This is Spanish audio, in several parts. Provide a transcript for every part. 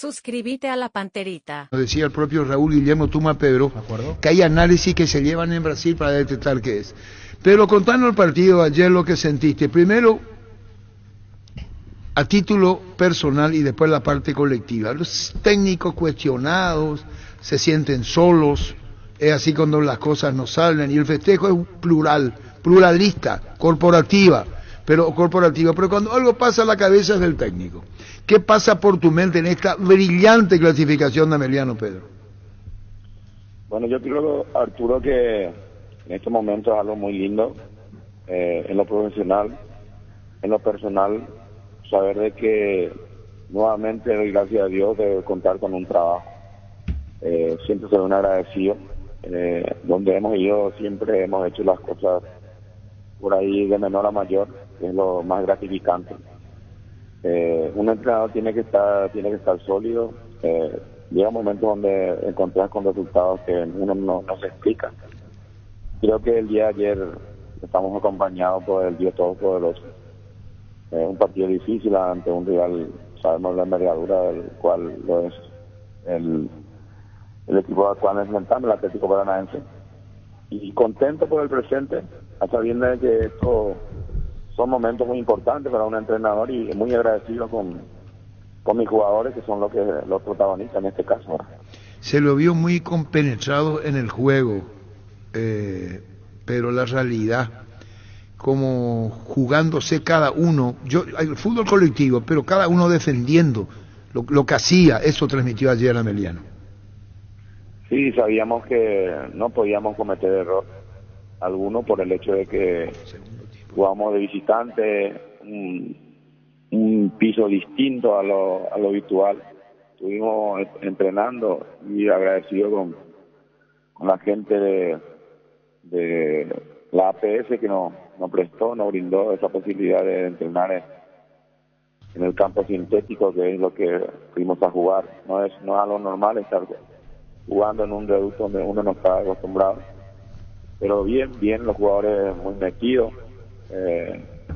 Suscríbete a la Panterita. Decía el propio Raúl Guillermo Tuma Pedro, que hay análisis que se llevan en Brasil para detectar qué es. Pero contando el partido ayer, lo que sentiste, primero a título personal y después la parte colectiva. Los técnicos cuestionados, se sienten solos, es así cuando las cosas no salen, y el festejo es plural, pluralista, corporativa, pero cuando algo pasa a la cabeza es del técnico. ¿Qué pasa por tu mente en esta brillante clasificación de Emiliano, Pedro? Bueno, yo creo, Arturo, que en este momento es algo muy lindo, en lo profesional, en lo personal, saber de que nuevamente doy gracias a Dios de contar con un trabajo. Siempre soy un agradecido. Donde hemos ido siempre hemos hecho las cosas por ahí de menor a mayor, que es lo más gratificante. Un entrenador tiene que estar sólido. Llega un momento donde encontrás con resultados que uno no se explica. Creo que el día de ayer estamos acompañados por el Dios Todopoderoso. Un partido difícil ante un rival, sabemos la envergadura del cual lo es el equipo al cual enfrentamos, el Atlético Paranaense. Y contento por el presente, a sabiendas de que estos son momentos muy importantes para un entrenador, y muy agradecido con mis jugadores, que son los protagonistas en este caso. Se lo vio muy compenetrado en el juego, pero la realidad, como jugándose cada uno, el fútbol colectivo, pero cada uno defendiendo lo que hacía, eso transmitió ayer a Emiliano. Sí, sabíamos que no podíamos cometer error alguno por el hecho de que jugamos de visitante, un piso distinto a lo habitual. Estuvimos entrenando y agradecido con la gente de la APS que nos brindó esa posibilidad de entrenar en el campo sintético, que es lo que fuimos a jugar. No es algo normal estar jugando en un reducto donde uno no está acostumbrado. Pero bien, los jugadores muy metidos,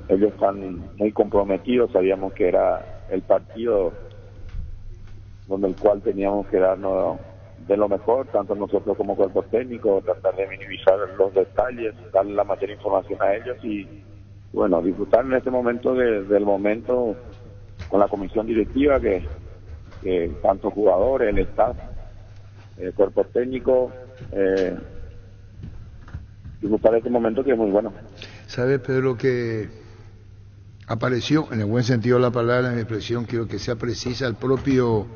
ellos están muy comprometidos. Sabíamos que era el partido donde el cual teníamos que darnos de lo mejor, tanto nosotros como cuerpo técnico, tratar de minimizar los detalles, darle la mayor información a ellos y, bueno, disfrutar en este momento del momento con la comisión directiva, que tanto jugadores, el staff, el cuerpo técnico, disfrutar de este momento que es muy bueno. ¿Sabes, Pedro, que apareció, en el buen sentido de la palabra, en mi expresión, quiero que sea precisa, el propio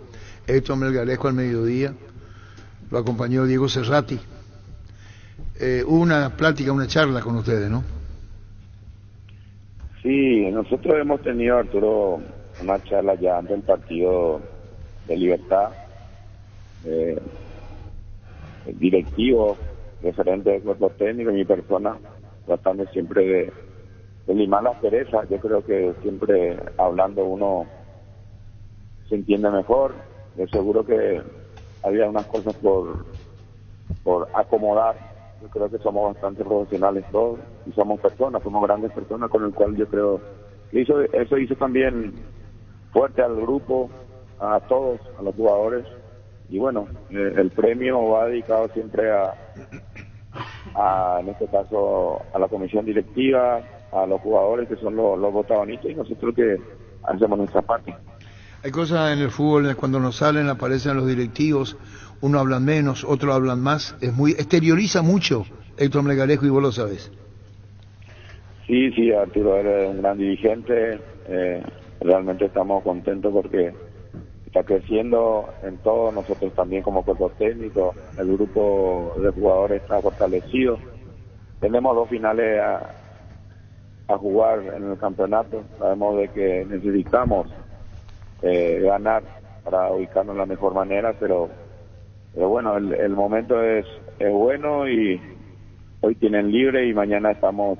Héctor Melgarejo al mediodía, lo acompañó Diego Cerrati, hubo una plática, una charla con ustedes, ¿no? Sí, nosotros hemos tenido, Arturo, una charla ya antes del partido de Libertad, directivo, referente del cuerpo técnico y mi persona, tratando siempre de limar las perezas. Yo creo que siempre hablando uno se entiende mejor. Yo seguro que había unas cosas por acomodar. Yo creo que somos bastante profesionales todos y somos grandes personas, con el cual yo creo que eso hizo también fuerte al grupo, a todos, a los jugadores. Y bueno, el premio va dedicado siempre en este caso a la comisión directiva, a los jugadores que son los protagonistas, y nosotros que hacemos nuestra parte. Hay cosas en el fútbol, cuando nos salen, aparecen los directivos, uno hablan menos, otros hablan más, exterioriza mucho Héctor Melgarejo, y vos lo sabés. Sí, Arturo, eres un gran dirigente, realmente estamos contentos porque está creciendo en todo. Nosotros también como cuerpo técnico, el grupo de jugadores está fortalecido. Tenemos 2 finales a jugar en el campeonato. Sabemos de que necesitamos ganar para ubicarnos de la mejor manera, pero bueno, el momento es bueno, y hoy tienen libre y mañana estamos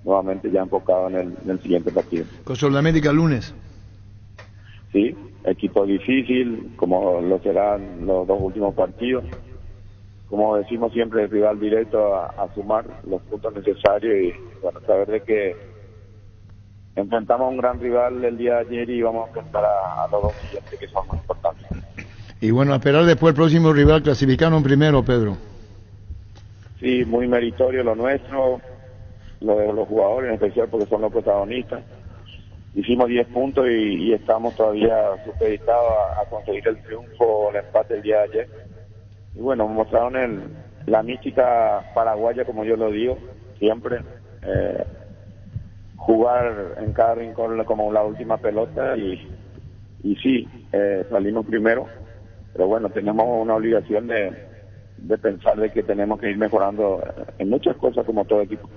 nuevamente ya enfocados en el siguiente partido. Con América el lunes. Sí, equipo difícil, como lo serán los 2 últimos partidos. Como decimos siempre, el rival directo a sumar los puntos necesarios, y bueno, saber de que enfrentamos a un gran rival el día de ayer y vamos a enfrentar a los 2 siguientes, que son muy importantes. Y bueno, a esperar después el próximo rival, clasificaron primero, Pedro. Sí, muy meritorio lo nuestro, lo de los jugadores en especial porque son los protagonistas. Hicimos 10 puntos y estamos todavía supeditados a conseguir el triunfo, el empate el día de ayer. Y bueno, mostraron la mística paraguaya, como yo lo digo, siempre. Jugar en cada rincón como la última pelota y sí, salimos primero. Pero bueno, tenemos una obligación de pensar de que tenemos que ir mejorando en muchas cosas como todo equipo.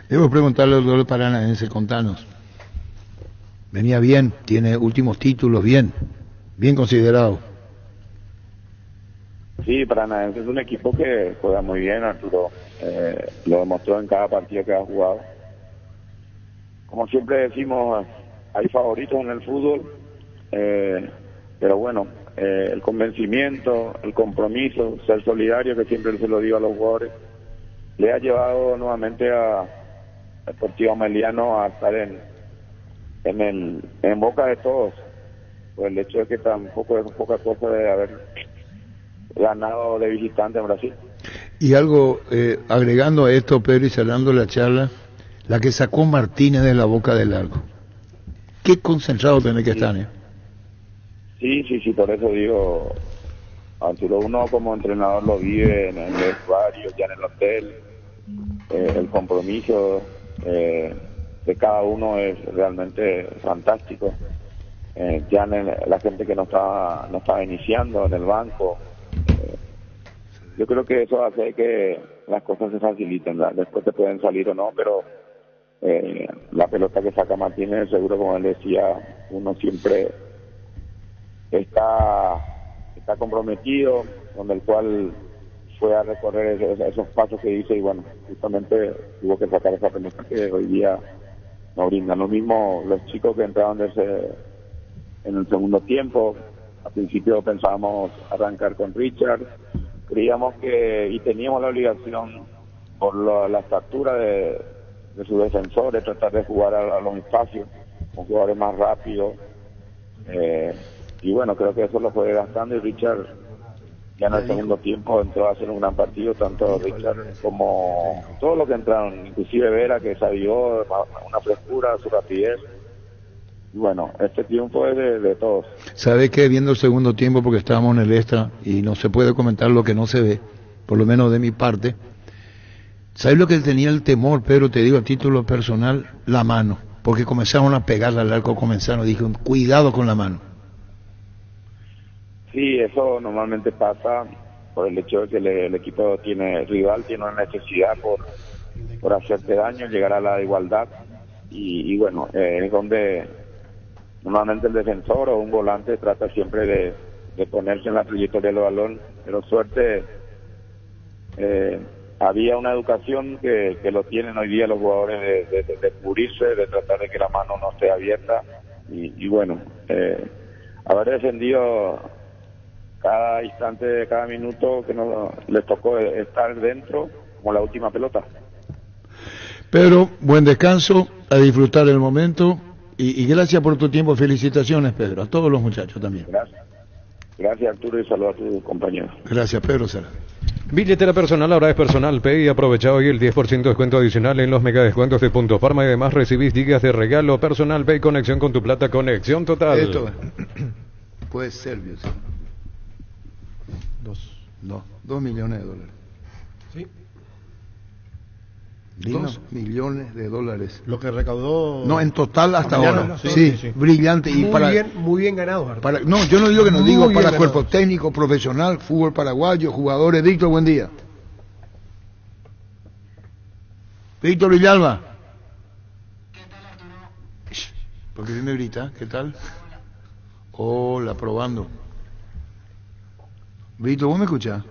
Debo preguntarle al doctor Paranaense, contanos. Venía bien, tiene últimos títulos, bien considerado. Sí, Paranaense es un equipo que juega muy bien, Arturo. Lo demostró en cada partido que ha jugado. Como siempre decimos, hay favoritos en el fútbol, pero bueno, el convencimiento, el compromiso, ser solidario, que siempre se lo digo a los jugadores, le ha llevado nuevamente a Deportivo Meliano a estar en boca de todos, por el hecho de que tampoco es poca cosa de haber ganado de visitante en Brasil. Y algo, agregando a esto, Pedro, y cerrando la charla, la que sacó Martínez de la boca del arco. Qué concentrado tiene que estar, ¿eh? Sí, por eso digo, Arturo, uno como entrenador lo vive en el vestuario, ya en el hotel, el compromiso de cada uno es realmente fantástico. Ya la gente que no estaba iniciando en el banco, yo creo que eso hace que las cosas se faciliten, ¿verdad? Después te pueden salir o no, pero la pelota que saca Martínez, seguro, como él decía, uno siempre está comprometido, con el cual fue a recorrer esos pasos que hizo y bueno, justamente tuvo que sacar esa pelota que hoy día nos brindan. Lo mismo los chicos que entraron en el segundo tiempo. Al principio pensábamos arrancar con Richard, creíamos y teníamos la obligación por la estatura de sus defensores, tratar de jugar a los espacios con jugadores más rápidos, y bueno, creo que eso lo fue gastando y Richard ya en el segundo tiempo entró a hacer un gran partido, tanto Richard como todos los que entraron, inclusive Vera, que salió una frescura, su rapidez. Y bueno, este triunfo es de todos. ¿Sabes qué? Viendo el segundo tiempo, porque estábamos en el extra y no se puede comentar lo que no se ve, por lo menos de mi parte. ¿Sabes lo que tenía el temor, Pedro? Te digo a título personal, la mano, porque comenzaron a pegarle al arco, dije, cuidado con la mano. Sí, eso normalmente pasa por el hecho de que el equipo rival tiene una necesidad por hacerte daño, llegar a la igualdad y bueno, es donde normalmente el defensor o un volante trata siempre de ponerse en la trayectoria del balón, pero suerte, había una educación que lo tienen hoy día los jugadores de cubrirse, de tratar de que la mano no esté abierta y bueno, haber defendido cada instante, cada minuto que les tocó estar dentro, como la última pelota. Pedro, buen descanso, a disfrutar el momento y gracias por tu tiempo. Felicitaciones, Pedro, a todos los muchachos también. Gracias Arturo, y saludos a tus compañeros. Gracias, Pedro Sara. Billetera personal, ahora es Personal Pay y aprovecha hoy el 10% de descuento adicional en los mega descuentos de Punto Farma y además recibís gigas de regalo. Personal Pay, conexión con tu plata, conexión total. Esto puede ser, Dios. 2 millones de dólares. Sí. 2 millones de dólares. Lo que recaudó. No, en total hasta ahora. No, sí, brillante. Y muy bien ganado, Arturo. No, yo no digo que no Muy digo bien para cuerpo ganado. técnico, profesional, fútbol paraguayo, jugadores. Víctor, buen día. Víctor Villalba. ¿Por qué me grita? ¿Qué tal? Hola, probando. Víctor, ¿vos me escuchás?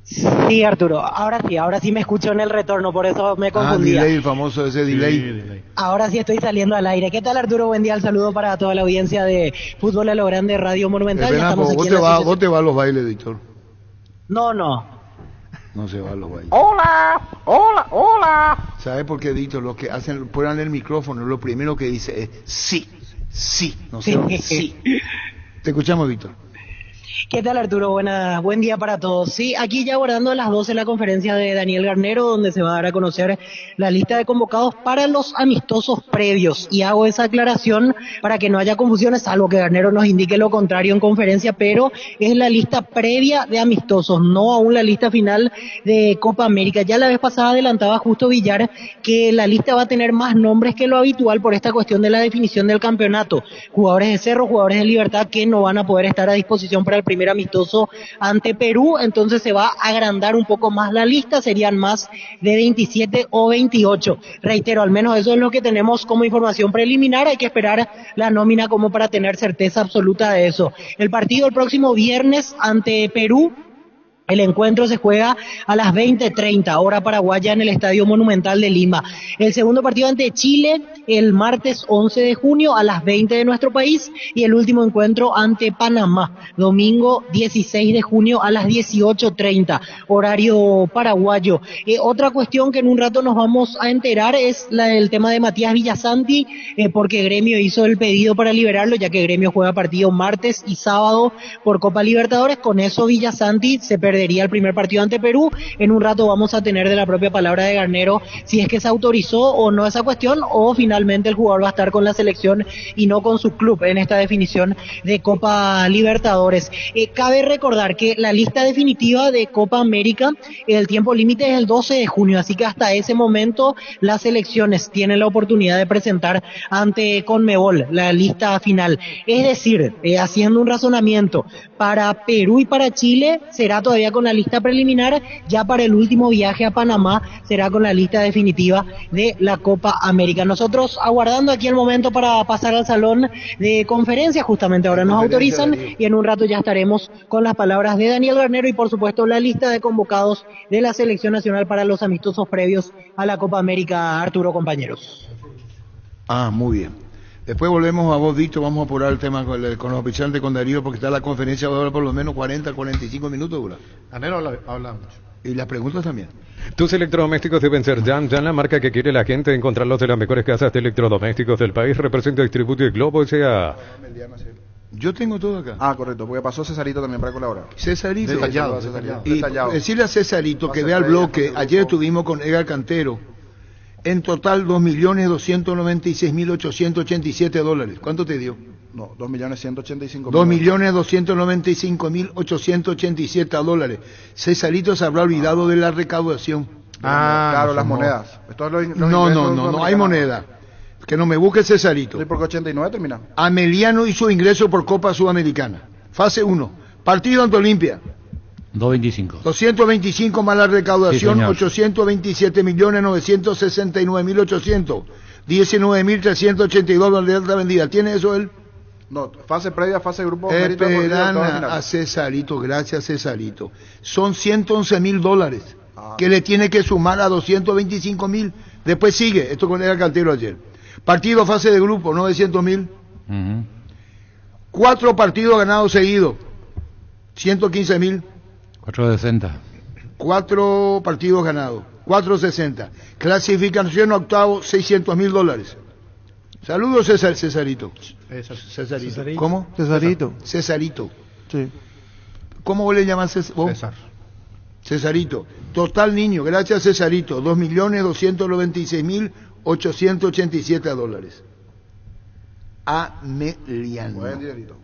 Sí, Arturo, ahora sí me escucho en el retorno, por eso me confundía. Delay, el famoso ese delay. delay. Ahora sí estoy saliendo al aire. ¿Qué tal, Arturo? Buen día, el saludo para toda la audiencia de Fútbol a lo Grande, Radio Monumental. Ya estamos aquí vos en la asociación. vos te vas a los bailes, Víctor. No. No se va a los bailes. Hola. ¿Sabes por qué, Víctor? Los que ponen el micrófono, lo primero que dice es sí. No sé, sí. Te escuchamos, Víctor. ¿Qué tal, Arturo? Buen día para todos. Sí, aquí ya guardando las 12 la conferencia de Daniel Garnero, donde se va a dar a conocer la lista de convocados para los amistosos previos. Y hago esa aclaración para que no haya confusiones, salvo que Garnero nos indique lo contrario en conferencia, pero es la lista previa de amistosos, no aún la lista final de Copa América. Ya la vez pasada adelantaba Justo Villar que la lista va a tener más nombres que lo habitual por esta cuestión de la definición del campeonato. Jugadores de Cerro, jugadores de Libertad que no van a poder estar a disposición para el primer amistoso ante Perú, entonces se va a agrandar un poco más la lista, serían más de 27 o 28. Reitero, al menos eso es lo que tenemos como información preliminar, hay que esperar la nómina como para tener certeza absoluta de eso. El partido el próximo viernes ante Perú. El encuentro se juega a las 20:30, hora paraguaya, en el Estadio Monumental de Lima. El segundo partido ante Chile, el martes 11 de junio a las 20 de nuestro país. Y el último encuentro ante Panamá, domingo 16 de junio a las 18:30, horario paraguayo. Otra cuestión que en un rato nos vamos a enterar es el tema de Matías Villasanti, porque Gremio hizo el pedido para liberarlo, ya que Gremio juega partido martes y sábado por Copa Libertadores. Con eso Villasanti se perdería el primer partido ante Perú. En un rato vamos a tener de la propia palabra de Garnero si es que se autorizó o no esa cuestión, o finalmente el jugador va a estar con la selección y no con su club en esta definición de Copa Libertadores. Cabe recordar que la lista definitiva de Copa América, el tiempo límite es el 12 de junio, así que hasta ese momento las selecciones tienen la oportunidad de presentar ante Conmebol la lista final. Es decir, haciendo un razonamiento, para Perú y para Chile será todavía con la lista preliminar, ya para el último viaje a Panamá será con la lista definitiva de la Copa América. Nosotros aguardando aquí el momento para pasar al salón de conferencia, justamente ahora nos autorizan y en un rato ya estaremos con las palabras de Daniel Garnero y por supuesto la lista de convocados de la selección nacional para los amistosos previos a la Copa América. Arturo, compañeros. Muy bien. Después volvemos a vos, Víctor, vamos a apurar el tema con los oficiantes, con Darío, porque está la conferencia, va a durar por lo menos 40, 45 minutos dura. Garnero habla mucho. Y las preguntas también. Tus electrodomésticos deben ser Jan, la marca que quiere la gente, encontrarlos de las mejores casas de electrodomésticos del país. Representa Distributo y Globo S.A. Yo tengo todo acá. Correcto, porque pasó Cesarito también para colaborar. Cesarito. Detallado. Y decirle a Cesarito que vea el bloque. Ayer estuvimos con Edgar Cantero. En total, $2.296.887. ¿Cuánto te dio? No, $2.185.000. $2.295.887. Cesarito se habrá olvidado de la recaudación. Claro, las monedas. No hay moneda. Que no me busque Cesarito. Sí, porque 89 termina. Ameliano hizo ingreso por Copa Sudamericana. Fase 1. Partido ante Olimpia. 225 más la recaudación, sí, 827.969.800, 19.382 de alta vendida. ¿Tiene eso él? No, fase previa, fase grupo. Esperan a Cesarito, gracias Cesarito. Son $111.000 que le tiene que sumar a 225.000. Después sigue, esto con el Cantero ayer. Partido fase de grupo, 900.000. 4 partidos ganados seguidos, 115.000. 460. 4 partidos ganados, 460. Clasificación octavo, $600.000. Saludos, Cesarito. Cesarito. ¿Cómo? Cesarito. Sí. ¿Cómo vos le llamás vos? César. Cesarito. Total, niño, gracias Cesarito, $2.296.887. Ameliano. Buen dinerito.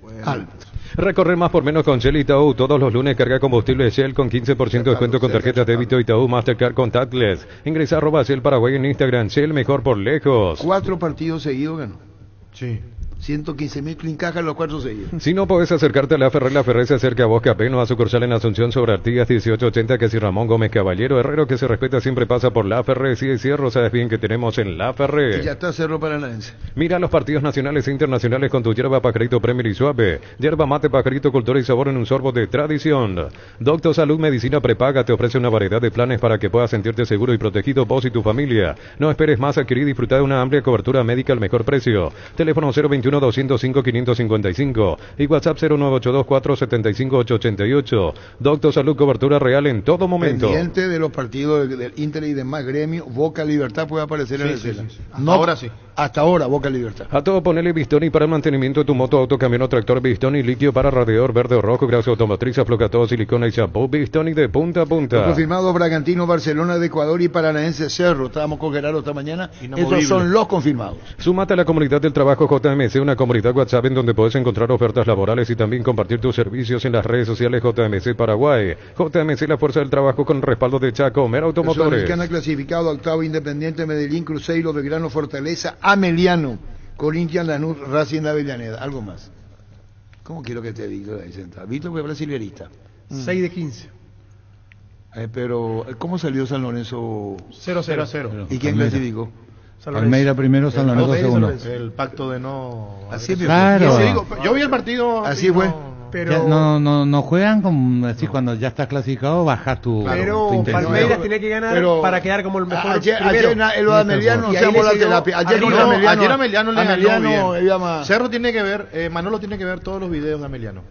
Recorrer más por menos con Shell Itaú. Todos los lunes carga combustible Shell con 15% de descuento con tarjetas débito Itaú Mastercard Contactless. Ingresa @Shell Paraguay en Instagram. Shell, mejor por lejos. 4 partidos seguidos ganó. Sí. 115.000 clincajas los 4 seguidos. Si no podés acercarte a La Ferré se acerca a vos, Capeno, a sucursal en Asunción sobre Artigas 1880, que si Ramón Gómez Caballero, herrero que se respeta siempre pasa por La Ferré. Si es cierro, sabes bien que tenemos en La Ferré. Y ya está Cerro Paranaense. Mira los partidos nacionales e internacionales con tu yerba Pajarito Premier y Suave. Yerba mate Pajarito, cultura y sabor en un sorbo de tradición. Doctor Salud Medicina Prepaga te ofrece una variedad de planes para que puedas sentirte seguro y protegido vos y tu familia. No esperes más, adquirir y disfrutar de una amplia cobertura médica al mejor precio. Teléfono 021 021-205-555 y WhatsApp 0982-475-888. Doctor Salud, cobertura real en todo momento. Pendiente de los partidos del Inter y demás gremios, Boca Libertad puede aparecer en la escena. Sí. Hasta ahora sí. Hasta ahora, Boca Libertad. A todo ponele Bistoni para el mantenimiento de tu moto, auto, camión o tractor. Bistoni líquido para radiador verde o rojo, grasa automotriz, aflocatado, silicona y champú. Bistoni de punta a punta. Confirmado Bragantino, Barcelona de Ecuador y Paranaense Cerro. Estábamos con Gerardo esta mañana. Inamovible. Esos son los confirmados. Súmate a la comunidad del trabajo JMC, una comunidad WhatsApp en donde puedes encontrar ofertas laborales y también compartir tus servicios en las redes sociales JMC Paraguay. JMC, la fuerza del trabajo con respaldo de Chaco, Mera Automotores. Sudamericana clasificado, octavo Independiente, Medellín, Cruzeiro, Belgrano, Fortaleza, Ameliano, Corinthians, Lanús, Racing de Avellaneda. Algo más. ¿Cómo quiero que te diga ahí sentado? Víctor fue brasilerista. 6 de 15. Pero, ¿cómo salió San Lorenzo? 0-0. ¿Y quién clasificó? Palmeira primero, San Lorenzo segundo. El pacto de no... Así es, Claro. Sí, digo, yo vi el partido... Así y fue. Pero, Ya no juegan como así cuando ya estás clasificado, bajas tu pero intensidad. Palmeiras tiene que ganar Pero- para quedar como el mejor Ayer primero. el Ameliano Y se ahí llamó le la siguió- terapia. ayer con no, Ameliano, ayer Ameliano le ganó Ameliano bien. llama... Cerro tiene que ver, Manolo tiene que ver todos los videos de Ameliano.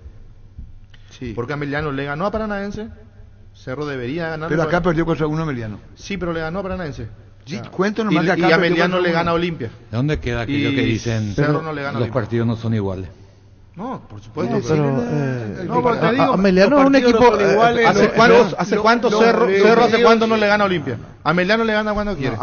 Sí. Porque Ameliano le ganó a Paranaense, Cerro debería ganar. Pero acá perdió contra un Ameliano. Sí, pero le ganó a Paranaense. Sí, O sea, cuento nomás y que acá y perdió Ameliano contra le uno. gana a Olimpia. ¿De dónde queda aquello Y que dicen Cerro no le gana los Olimpia. partidos no son iguales? No, por supuesto. No, pero- No, porque te digo, Ameliano los es un partidos equipo. no son iguales, ¿Hace cuánto Cerro hace cuánto no le gana a Olimpia? Ameliano le gana cuando quiere.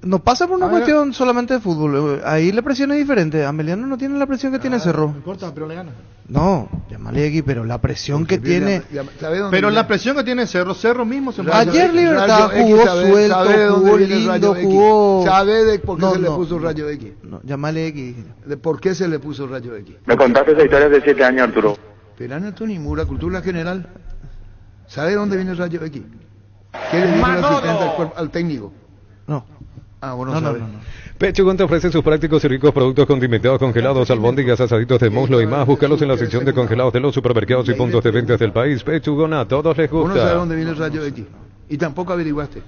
No pasa por una A ver. cuestión solamente de fútbol. Ahí la presión es diferente. Ameliano no tiene la presión que tiene No Cerro. importa, pero le gana. No, llámale aquí, pero la presión que tiene. ¿Sabe dónde Pero viene? la presión que tiene Cerro mismo se Rayo- Ayer Libertad Rayo X, jugó ¿sabe suelto, de dónde jugó viene el lindo, Rayo X? jugó. ¿Sabe de por qué No, se le no, puso no. Rayo X? No, llámale X. ¿De por qué se le puso Rayo X? Me contaste esa historia de 7 años, Arturo. Perán Antonio Mura, cultura general. ¿Sabe de dónde viene el Rayo X? ¿Qué le dijo el asistente al técnico? No. Ah, bueno, No, no, sabe. no, no. Pechugon te ofrece sus prácticos y ricos productos condimentados, congelados, albóndigas, asaditos de muslo y más. Búscalos en la sección de congelados de los supermercados y puntos de ventas del país. Pechugon, a todos les Vos no sabés gusta. dónde viene el Rayo X. Y tampoco averiguaste.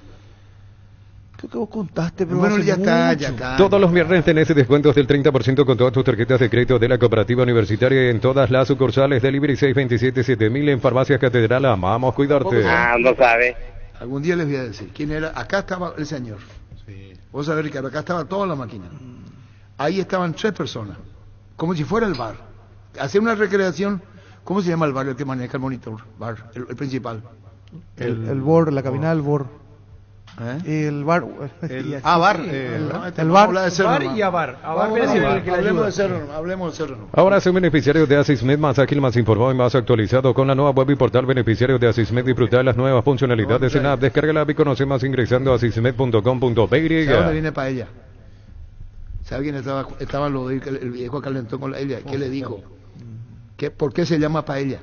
Creo que vos contaste, pero Bueno, hace ya está, mucho. ya está. Todos los viernes tenés descuentos del 30% con todas tus tarjetas de crédito de la Cooperativa Universitaria y en todas las sucursales. Delivery 627-7000 en Farmacias Catedral. Amamos cuidarte. no sabe. Algún día les voy a decir quién era. Acá estaba el señor. Vos sabés, Ricardo, acá estaba toda la máquina. Ahí estaban 3 personas, como si fuera el bar. Hacer una recreación. ¿Cómo se llama el bar el que maneja el monitor? Bar, el principal. El BOR, la cabina del BOR. ¿Eh? El bar. Bar. El bar. Bar y Abar. Abar Vamos, viene siendo el que le hablemos ayuda. de Cerro, hablemos de Cerro. Ahora soy beneficiario de Asismed, más ágil, más informado y más actualizado. Con la nueva web y portal beneficiario de Asismed, disfrutar de las nuevas funcionalidades en app. Descarga la app y conoce más ingresando a asismed.com.py. ¿Sabe dónde viene paella? ¿Sabe quién estaba lo de el viejo calentón con la paella? ¿Qué le dijo? ¿Por qué se llama paella?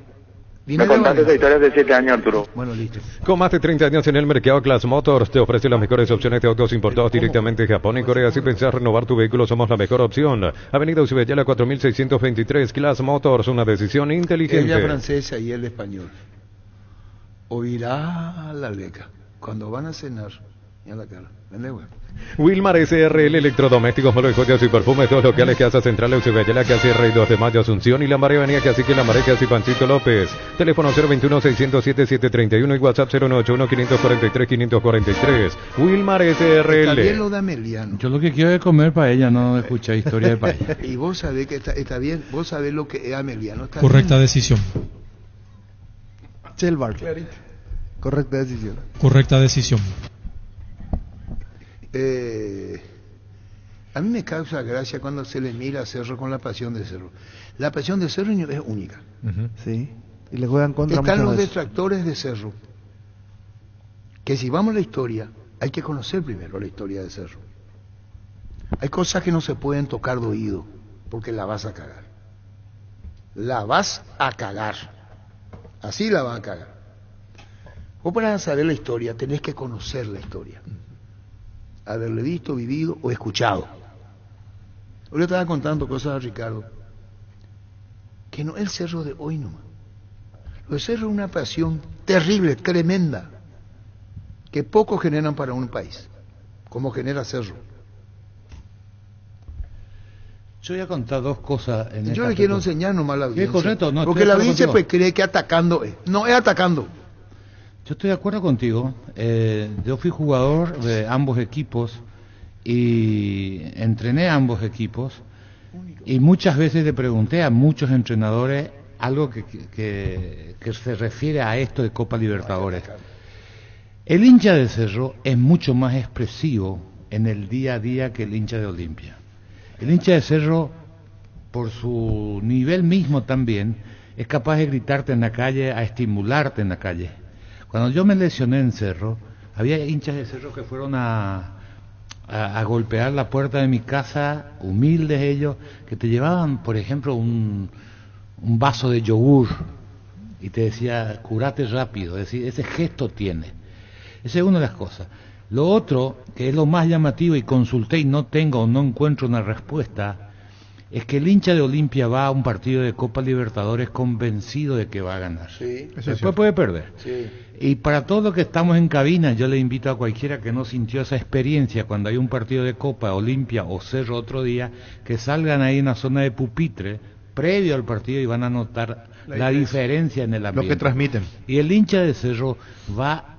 Viene Me de contaste esa Valencia. historia de 7 años, Arturo. Bueno, listo. Con más de 30 años en el mercado, Class Motors te ofrece las mejores opciones de autos importados directamente de Japón y Corea. Si pensás renovar tu vehículo, somos la mejor opción. Avenida Ucibeyala 4623, Class Motors, una decisión Ella inteligente. francesa y él español. Oirá la leca. Cuando van a cenar, mira la cara. Vende, güey. Wilmar SRL Electrodomésticos, molos, joyas y perfumes, todos locales, Casa Central, Eusebella, Casi Rey 2 de Mayo, Asunción y la María Avenida, Cacique, La Marejas y Pancito López. Teléfono 021-607-731 y WhatsApp 091-543-543. Wilmar Está bien SRL. lo de Ameliano. Yo lo que quiero es comer paella, no escuchar historia de paella. Y vos sabés que está bien, vos sabés lo que es Ameliano. Está Correcta bien. decisión. El bar. Correcta decisión. Correcta decisión. A mí me causa gracia cuando se le mira a Cerro con la pasión de Cerro. La pasión de Cerro es única. Sí. Y le juegan contra Están muchas los veces. detractores de Cerro, que si vamos a la historia, hay que conocer primero la historia de Cerro. Hay cosas que no se pueden tocar de oído, porque la vas a cagar. La vas a cagar. Así la vas a cagar. Vos para saber la historia tenés que conocer la historia. Haberle visto, vivido o escuchado. Hoy le estaba contando cosas a Ricardo, que no es el Cerro de hoy nomás. Lo de Cerro es una pasión terrible, tremenda, que pocos generan para un país, como genera Cerro. Yo voy a contar dos cosas en Yo esta le quiero pregunta. enseñar nomás a la audiencia. Es correcto, no, porque estoy la de acuerdo audiencia contigo. pues cree que atacando es. No, es atacando. Yo estoy de acuerdo contigo. Yo fui jugador de ambos equipos y entrené a ambos equipos y muchas veces le pregunté a muchos entrenadores algo que se refiere a esto de Copa Libertadores. El hincha de Cerro es mucho más expresivo en el día a día que el hincha de Olimpia. El hincha de Cerro, por su nivel mismo también, es capaz de gritarte en la calle, a estimularte en la calle. Cuando yo me lesioné en Cerro, había hinchas de Cerro que fueron a golpear la puerta de mi casa, humildes ellos, que te llevaban, por ejemplo, un vaso de yogur y te decía, curate rápido. Es decir, ese gesto tiene. Esa es una de las cosas. Lo otro, que es lo más llamativo, y consulté y no encuentro una respuesta, es que el hincha de Olimpia va a un partido de Copa Libertadores convencido de que va a ganar. Sí. Después puede perder. Sí. Y para todos los que estamos en cabina, yo le invito a cualquiera que no sintió esa experiencia cuando hay un partido de Copa, Olimpia o Cerro otro día, que salgan ahí en la zona de pupitre, previo al partido, y van a notar la diferencia en el ambiente. Lo que transmiten. Y el hincha de Cerro va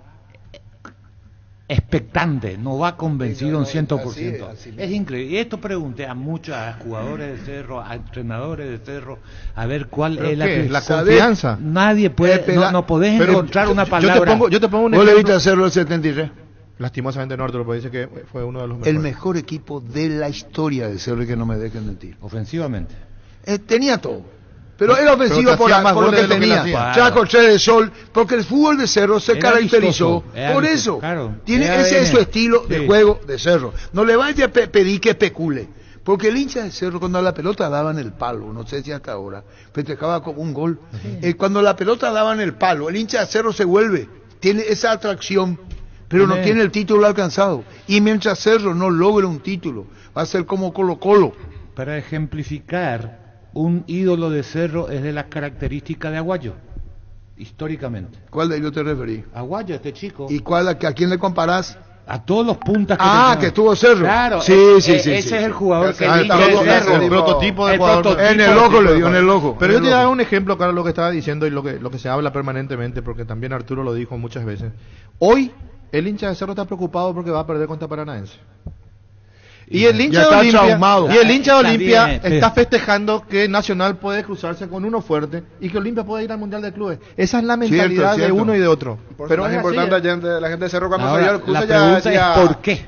expectante, no va convencido un 100%. Es increíble. Y esto pregunté a muchos, a jugadores de Cerro, a entrenadores de Cerro, a ver cuál es la confianza. Nadie puede, no podés encontrar una palabra. Yo te pongo un ¿Vos le viste ejemplo. hacerlo el 73? Lastimosamente no, Arturo, pero dice que fue uno de los mejores. El mejor equipo de la historia de Cerro, que no me dejen mentir. Ofensivamente. Tenía todo. Pero era ofensivo pero te hacía más por lo goles que de lo que le tenía. hacía. Chaco, Che de Sol, porque el fútbol de Cerro se Era caracterizó vistoso, era por vistoso, eso. claro. Tiene Era ese es su ADN. estilo de Sí. juego de Cerro. No le vaya a pedir que especule. Porque el hincha de Cerro, cuando la pelota daba en el palo, no sé si hasta ahora, festejaba como un gol. Cuando la pelota daba en el palo, el hincha de Cerro se vuelve. Tiene esa atracción, pero no tiene el título alcanzado. Y mientras Cerro no logre un título, va a ser como Colo-Colo. Para ejemplificar, un ídolo de Cerro es de las características de Aguayo, históricamente. ¿Cuál de ellos te referí? Aguayo, este chico. ¿Y a quién le comparás? A todos los puntas que Ah, tenía. que estuvo Cerro. Claro, sí. Ese es el jugador que está dice loco, Cerro. El prototipo de El jugador. prototipo. En el ojo le dio, en el ojo. Pero en yo el te voy a dar ojo. un ejemplo, Carlos, lo que estaba diciendo y lo que se habla permanentemente, porque también Arturo lo dijo muchas veces. Hoy, el hincha de Cerro está preocupado porque va a perder contra Paranaense. Y el hincha Ya de está Olimpia, traumado. y el hincha de Está Olimpia bien, está festejando que Nacional puede cruzarse con uno fuerte y que Olimpia puede ir al Mundial de Clubes. Esa es la mentalidad de cierto. uno y de otro. Pero es es así, importante ¿eh? la gente de Cerro cuando Ahora, salió al cruce la ya pregunta decía... es ¿por qué?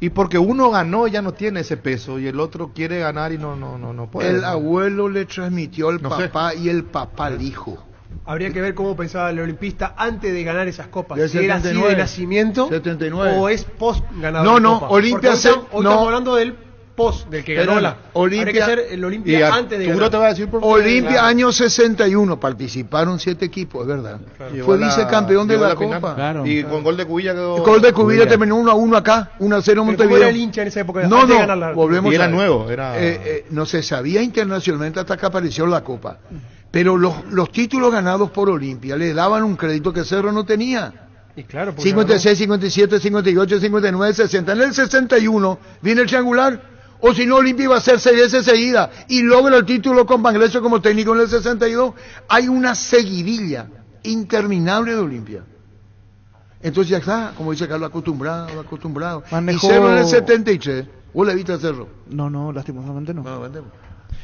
Y porque uno ganó ya no tiene ese peso y el otro quiere ganar y no puede. El abuelo le transmitió al No sé. papá y el papá al hijo. Habría que ver cómo pensaba el olimpista antes de ganar esas copas. Del Si era así 79. de nacimiento 79. o es post ganador. No, de no, copa. Olimpia Porque se- hoy no. estamos hablando del post, del que ganó Pero la. Olimpia- Habría que ser el Olimpia Y antes de Arturo ganar. te va a decir por qué. Olimpia, Claro. año 61, participaron 7 equipos, es verdad. Llegó Fue a la- vicecampeón de llegó a la final. Copa. Claro. Y con gol de Cubilla quedó. Gol de Cubilla Cubilla. terminó 1-1 acá, 1-0 Pero ¿cómo Montevideo. era el hincha en esa época? No, Antes de no, ganar la- volvemos Y era a ver. nuevo, era- No se sabía internacionalmente hasta que apareció la Copa. Pero los títulos ganados por Olimpia le daban un crédito que Cerro no tenía. Y claro, porque 56, 57, 58, 59, 60. En el 61 viene el triangular. O si no, Olimpia iba a hacer 6 veces seguida y logra el título con Bangladesh como técnico en el 62. Hay una seguidilla interminable de Olimpia. Entonces ya está, como dice Carlos, acostumbrado. Manejó- Y Cerro en el 73. ¿Vos le viste a Cerro? No, lastimosamente no. No, vendemos.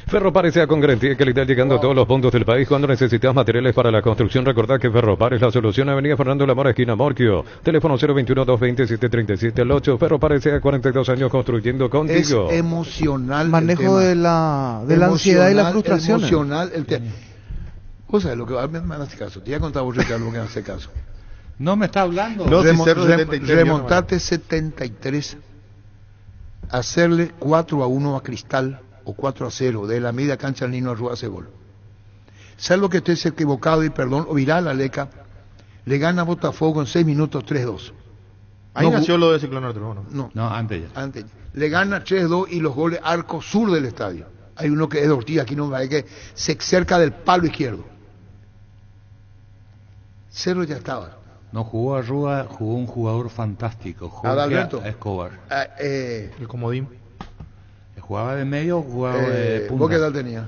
Ferropar sea con garantía y calidad llegando a todos los puntos del país. Cuando necesitas materiales para la construcción, recordad que Ferropar es la solución. Avenida Fernando Lamora, esquina Morquio. Teléfono 021-227-3738. Ferropar sea 42 años construyendo Es contigo. emocional. Manejo el tema. de la ansiedad y la frustración. Emocional. Vos sabés lo que va, me hace caso. Te voy a contar vos, Ricardo, que me hace caso. No me está hablando. No, si Cerro 73, remontarte 73, hacerle 4-1 a Cristal o 4-0 de la media cancha al Nino Arrua hace gol. Salvo que estés equivocado y perdón, o Viral Aleca le gana a Botafogo en 6 minutos 3-2. Ahí No, nació lo de Ciclón Arturo, ¿no? No, No, antes ya. antes. Le gana 3-2 y los goles arco sur del estadio. Hay uno que es de Ortiz, aquí no hay que se cerca del palo izquierdo. Cerro ya estaba. No jugó Arrua, jugó un jugador fantástico, Jorge Adalberto. Escobar. El comodín. ¿Jugaba de medio o jugaba de punta? ¿Vos qué edad tenías?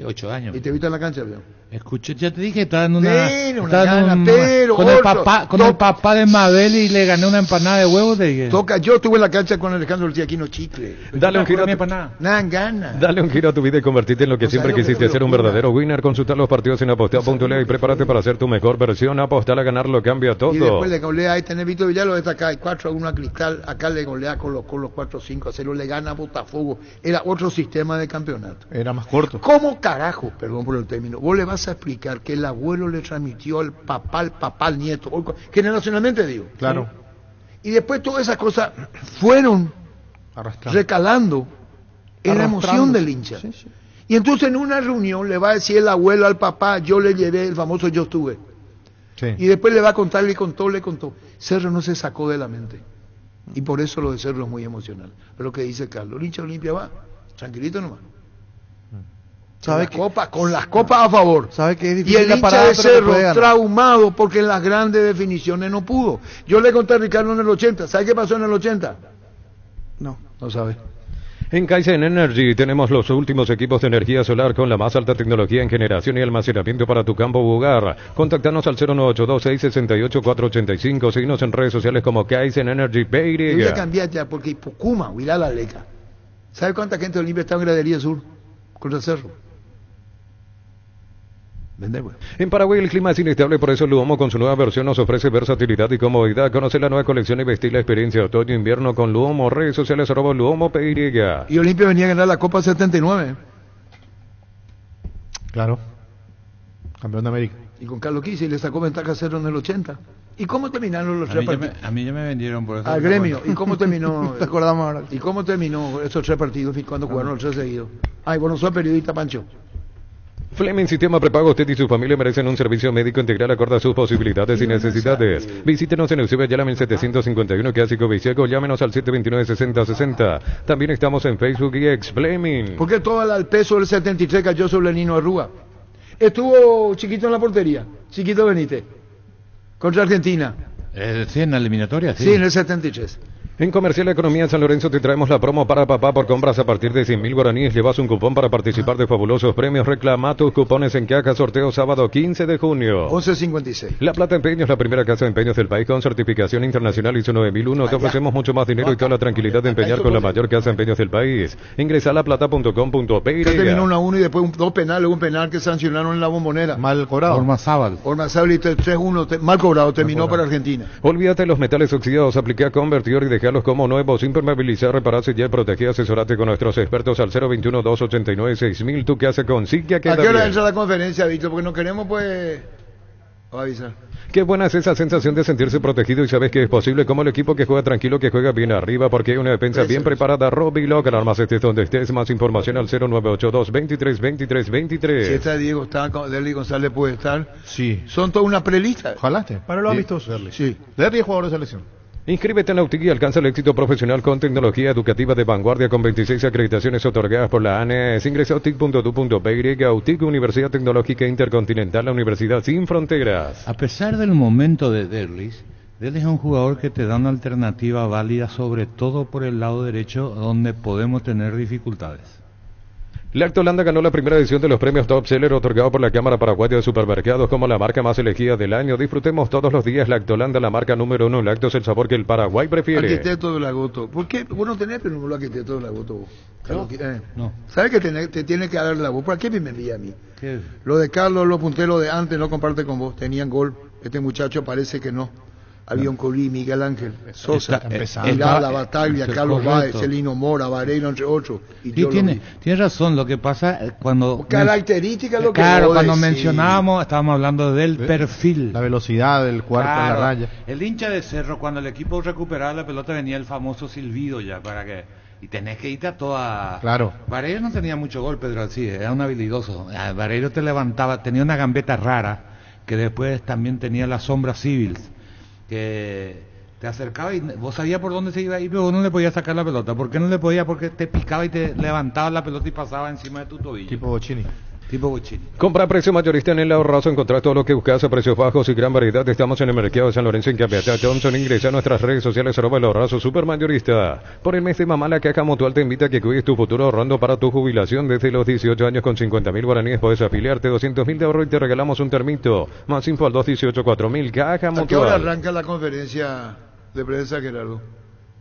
8 años. ¿Y te viste en la cancha, vio? Escuché, ya te dije, estaba en una... Tiene una estaba en gana, un- pero con el ocho, papá de Mabel y le gané una empanada de huevo, te dije. Toca, yo estuve en la cancha con Alejandro Ortiz Chicle. Dale un giro a tu- Nada, gana. Dale un giro a tu vida y convertirte en lo que O sea, siempre yo creo quisiste que ser, un locura. verdadero winner. Consultar los partidos en apostar.le y prepárate para ser tu mejor versión. Apostar a ganar lo cambia todo. Y después le golea ahí, tenés Víctor Villalobos, está acá, hay 4-1 a Cristal, acá le golea con los 4-5 a 0, le gana a Botafogo. Era otro sistema de campeonato. Era más corto. ¿Cómo carajo, perdón por el término, vos le vas a explicar que el abuelo le transmitió al papá al nieto, generacionalmente digo? Claro. Y después todas esas cosas fueron Arrastrando. recalando en la emoción del hincha. Sí, sí. Y entonces en una reunión le va a decir el abuelo al papá, yo le llevé el famoso yo estuve. Sí. Y después le va a contar, le contó. Cerro no se sacó de la mente. Y por eso lo de Cerro es muy emocional. Pero lo que dice Carlos, el hincha de Olimpia va, tranquilito nomás. ¿Sabe que, Con las copas a favor. sabe que es Y difícil el la hincha parada, de pero que Cerro puede ganar? traumado porque en las grandes definiciones no pudo. Yo le conté a Ricardo en el 80. ¿Sabe qué pasó en el 80? No. No sabe. En Kaizen Energy tenemos los últimos equipos de energía solar con la más alta tecnología en generación y almacenamiento para tu campo o hogar. Contactanos al 0982-668-485. Síguenos en redes sociales como Kaizen Energy Yo voy a PY. cambiar ya porque Hipocuma, huirá la leca. ¿Sabe cuánta gente de Olimpia está en Gradería Sur contra Cerro? Vender, güey. En Paraguay el clima es inestable, por eso Luomo con su nueva versión nos ofrece versatilidad y comodidad. Conoce la nueva colección y vestir la experiencia otoño-invierno con Luomo. Redes sociales @Luomo PY. Y Olimpia venía a ganar la Copa 79. Claro. Campeón de América. Y con Carlos Quise le sacó ventaja a Cerro en el 80. ¿Y cómo terminaron los tres partidos? A mí ya me vendieron por eso. Al gremio. ¿Y cómo terminó? ¿Te acordamos ahora? ¿Y cómo terminó esos tres partidos cuando jugaron los tres seguidos? Ay, bueno, soy periodista, Pancho. Fleming Sistema Prepago, usted y su familia merecen un servicio médico integral acorde a sus posibilidades y necesidades. Visítenos en Eusebio Ayala 1751, Clásico Viciego, llámenos al 729-6060. También estamos en Facebook y ex Fleming. ¿Por qué todo el peso del 73 cayó sobre el Nino Arrúa? Estuvo Chiquito en la portería, Chiquito Benítez, contra Argentina. Sí, en la eliminatoria, sí. Sí, en el 73. En Comercial Economía en San Lorenzo te traemos la promo para papá por compras a partir de 100.000 guaraníes. Llevas un cupón para participar de fabulosos premios. Reclama tus cupones en caja. Sorteo sábado 15 de junio. 11.56. La Plata Empeños, la primera casa de empeños del país con certificación internacional ISO 9001. Te ofrecemos mucho más dinero y toda la tranquilidad de empeñar con la mayor casa de empeños del país. Ingresa a laplata.com.py. Ya terminó 1-1 y después dos penales, un penal que sancionaron en la Bombonera. Mal cobrado. Ormazábal. Ormazábal y 3-1, mal cobrado, terminó para Argentina. Olvídate de los metales oxidados, aplica convertidor y dejarlos como nuevos, impermeabilizar, repararse ya, proteger, asesorate con nuestros expertos al 021-289-6000. ¿Tú qué haces con Siquia? ¿A qué hora entra la conferencia, Víctor? Porque no queremos, pues... Voy a avisar. Qué buena es esa sensación de sentirse protegido y sabes que es posible, como el equipo que juega tranquilo, que juega bien arriba, porque hay una defensa bien preparada. Robiloc, alarmas estés donde estés. Más información al 0982-23-23-23. Si está Diego, está Derly González, puede estar. Sí. Son toda una prelista. Ojalá. Para los amistosos. Sí. Derry es jugador de selección. Inscríbete en Nautic y alcanza el éxito profesional con tecnología educativa de vanguardia con 26 acreditaciones otorgadas por la ANES. Ingresa a autic.edu.py. Autic, Universidad Tecnológica Intercontinental, la Universidad Sin Fronteras. A pesar del momento de Derlis es un jugador que te da una alternativa válida, sobre todo por el lado derecho, donde podemos tener dificultades. Lactolanda ganó la primera edición de los premios Top Seller otorgados por la Cámara Paraguaya de Supermercados como la marca más elegida del año. Disfrutemos todos los días Lactolanda, la marca número 1. Lactos, el sabor que el Paraguay prefiere. Arquitecto de la Goto. ¿Por qué vos no tenés pero no lo arquitecto de la Goto? Vos? ¿Yo? No. ¿Sabes que te tiene que dar la voz? ¿Por qué me envía a mí? ¿Qué? Lo de Carlos, los punteros de antes no comparte con vos. Tenían gol. Este muchacho parece que no. Había un Colí, Miguel Ángel, Sosa, Mirala, Bataglia, Carlos Báez, Celino Mora, Vareiro, entre otros. Y Sí, yo tiene razón. Lo que pasa cuando... características lo que Claro, vos cuando decís. mencionábamos, estábamos hablando del perfil. La velocidad del cuarto en la Claro, raya. el hincha de Cerro, cuando el equipo recuperaba la pelota, venía el famoso silbido ya, para que... Y tenés que irte a toda... Claro. Vareiro no tenía mucho gol, Pedro Alcides, era un habilidoso. Vareiro te levantaba, tenía una gambeta rara, que después también tenía la sombra civil, que te acercaba y vos sabías por dónde se iba a ir, pero vos no le podías sacar la pelota. ¿Por qué no le podías? Porque te picaba y te levantaba la pelota y pasaba encima de tu tobillo. Tipo Bocini. Tipo Bochini. Compra a precio mayorista en el ahorrazo, encontrar todo lo que buscas a precios bajos y gran variedad. Estamos en el mercado de San Lorenzo en Capiatá. Thompson, ingresa a nuestras redes sociales @ el ahorrazo super mayorista. Por el mes de mamá, la Caja Mutual te invita a que cuides tu futuro ahorrando para tu jubilación. Desde los 18 años con 50.000 guaraníes puedes afiliarte, 200.000 de ahorro y te regalamos un termito. Más info al 218-4000, Caja ¿A qué hora Mutual. arranca la conferencia de prensa, Gerardo?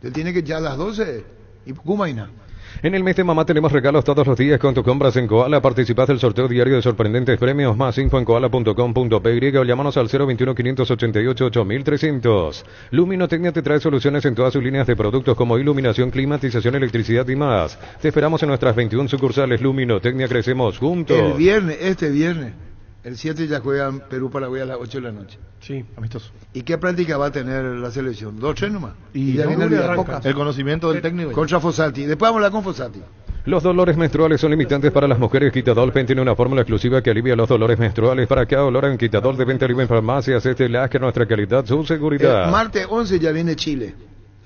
¿Te tiene que ya a las 12? ¿Y Cumaina? En el mes de mamá tenemos regalos todos los días con tus compras en Koala. Participás del sorteo diario de sorprendentes premios. Más info en koala.com.py o llámanos al 021-588-8300. Luminotecnia te trae soluciones en todas sus líneas de productos como iluminación, climatización, electricidad y más. Te esperamos en nuestras 21 sucursales. Luminotecnia, crecemos juntos. El viernes, este viernes, el 7 ya juegan Perú-Paraguay a las 8 de la noche. Sí, amistoso. ¿Y qué práctica va a tener la selección? 2 3 nomás. Y ya no, viene el conocimiento del técnico. Contra Fossati. Después vamos a hablar con Fossati. Los dolores menstruales son limitantes para las mujeres. Quitadolpen tiene una fórmula exclusiva que alivia los dolores menstruales. Para cada dolor en Quitadol de venta libre en farmacias. Este Lasker, nuestra calidad, su seguridad. Martes 11 ya viene Chile.